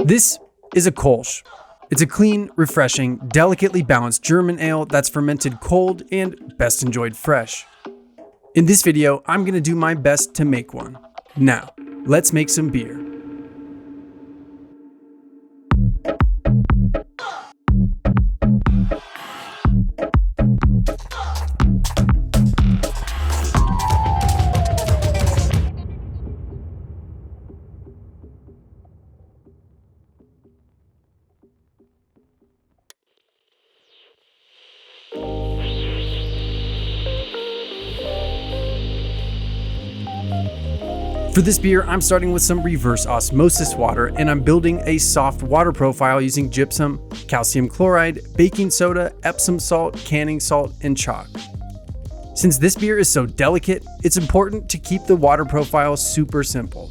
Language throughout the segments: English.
This is a Kolsch. It's a clean, refreshing, delicately balanced German ale that's fermented cold and best enjoyed fresh. In this video, I'm going to do my best to make one. Now, let's make some beer. For this beer, I'm starting with some reverse osmosis water, and I'm building a soft water profile using gypsum, calcium chloride, baking soda, Epsom salt, canning salt, and chalk. Since this beer is so delicate, it's important to keep the water profile super simple.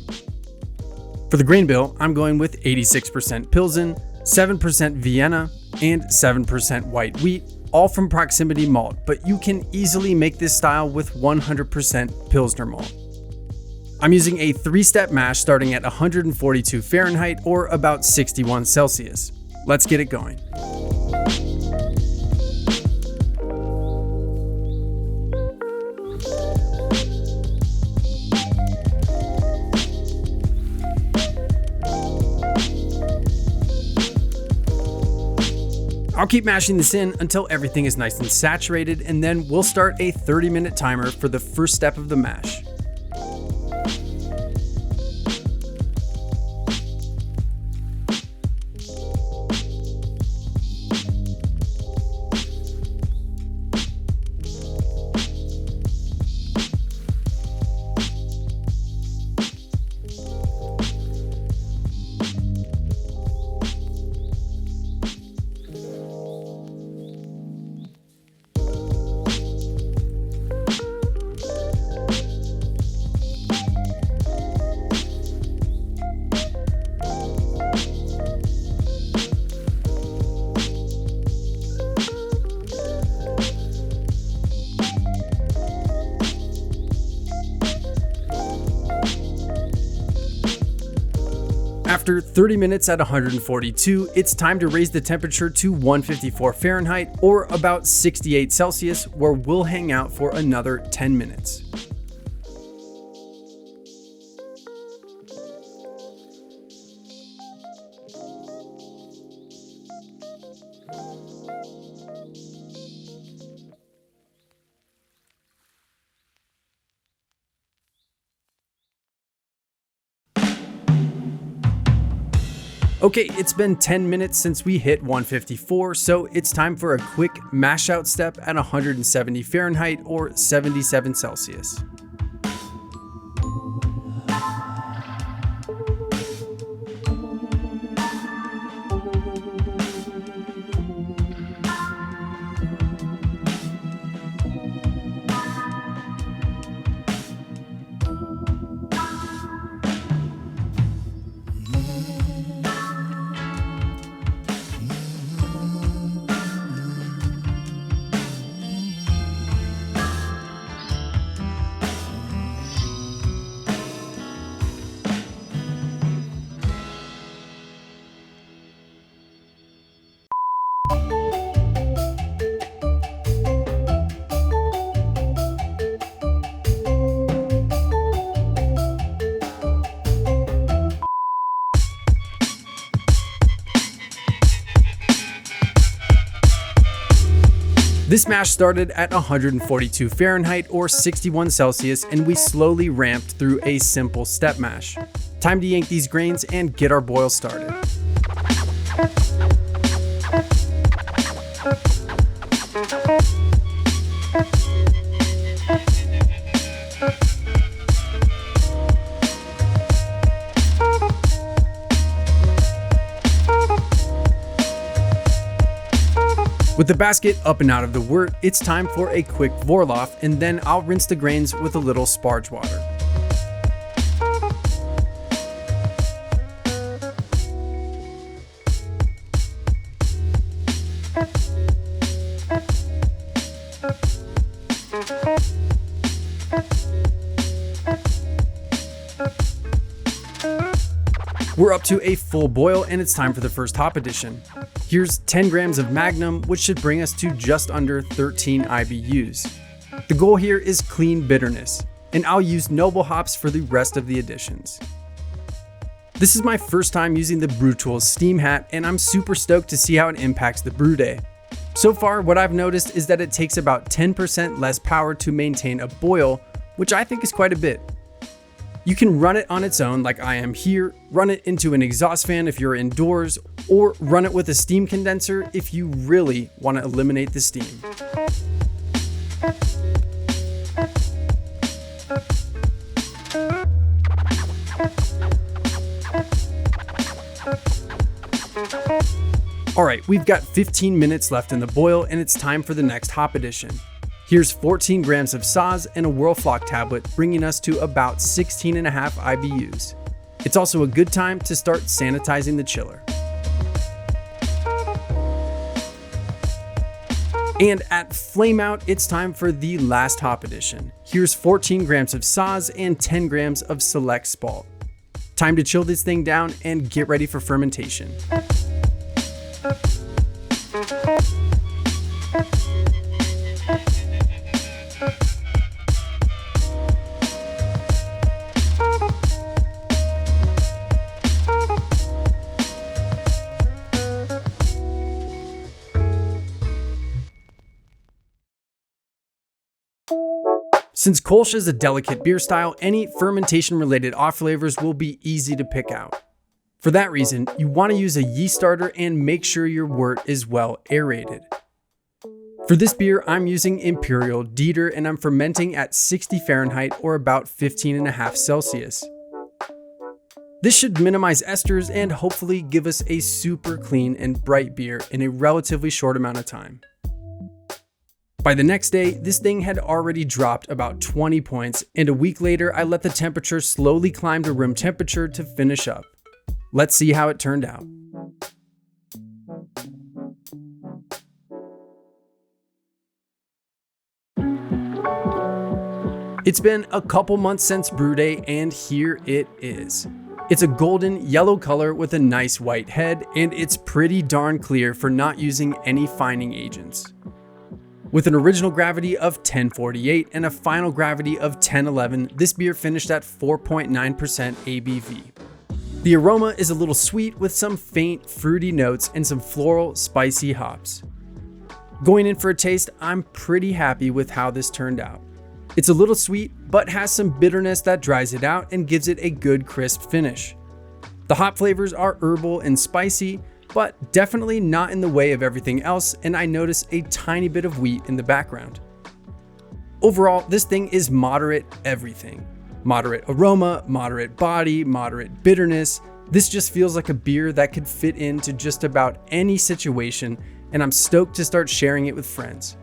For the grain bill, I'm going with 86% Pilsen, 7% Vienna, and 7% white wheat, all from proximity malt, but you can easily make this style with 100% Pilsner malt. I'm using a 3-step mash starting at 142 Fahrenheit or about 61 Celsius. Let's get it going. I'll keep mashing this in until everything is nice and saturated, and then we'll start a 30-minute timer for the first step of the mash. After 30 minutes at 142, it's time to raise the temperature to 154 Fahrenheit or about 68 Celsius, where we'll hang out for another 10 minutes. Okay, it's been 10 minutes since we hit 154, so it's time for a quick mash out step at 170 Fahrenheit or 77 Celsius. This mash started at 142 Fahrenheit or 61 Celsius, and we slowly ramped through a simple step mash. Time to yank these grains and get our boil started. With the basket up and out of the wort, it's time for a quick Vorlauf, and then I'll rinse the grains with a little sparge water. We're up to a full boil and it's time for the first hop addition. Here's 10 grams of Magnum, which should bring us to just under 13 IBUs. The goal here is clean bitterness, and I'll use noble hops for the rest of the additions. This is my first time using the Brewtools Steam Hat, and I'm super stoked to see how it impacts the brew day. So far, what I've noticed is that it takes about 10% less power to maintain a boil, which I think is quite a bit. You can run it on its own like I am here, run it into an exhaust fan if you're indoors, or run it with a steam condenser if you really want to eliminate the steam. Alright, we've got 15 minutes left in the boil and it's time for the next hop addition. Here's 14 grams of Saaz and a Whirlfloc tablet, bringing us to about 16.5 IBUs. It's also a good time to start sanitizing the chiller. And at flame out, it's time for the last hop addition. Here's 14 grams of Saaz and 10 grams of Select Spalt. Time to chill this thing down and get ready for fermentation. Since Kolsch is a delicate beer style, any fermentation-related off flavors will be easy to pick out. For that reason, you want to use a yeast starter and make sure your wort is well aerated. For this beer, I'm using Imperial Dieter and I'm fermenting at 60 Fahrenheit or about 15.5 Celsius. This should minimize esters and hopefully give us a super clean and bright beer in a relatively short amount of time. By the next day, this thing had already dropped about 20 points, and a week later, I let the temperature slowly climb to room temperature to finish up. Let's see how it turned out. It's been a couple months since brew day, and here it is. It's a golden yellow color with a nice white head, and it's pretty darn clear for not using any fining agents. With an original gravity of 1048 and a final gravity of 1011, this beer finished at 4.9% ABV. The aroma is a little sweet with some faint fruity notes and some floral, spicy hops. Going in for a taste, I'm pretty happy with how this turned out. It's a little sweet, but has some bitterness that dries it out and gives it a good crisp finish. The hop flavors are herbal and spicy, but definitely not in the way of everything else, and I notice a tiny bit of wheat in the background. Overall, this thing is moderate everything. Moderate aroma, moderate body, moderate bitterness. This just feels like a beer that could fit into just about any situation, and I'm stoked to start sharing it with friends.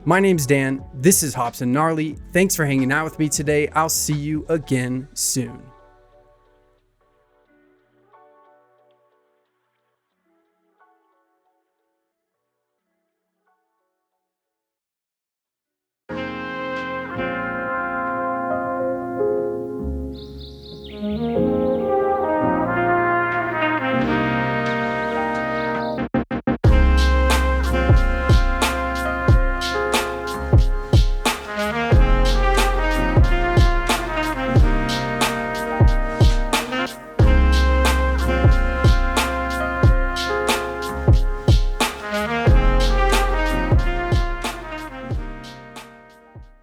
My name's Dan, this is Hops and Gnarly. Thanks for hanging out with me today. I'll see you again soon.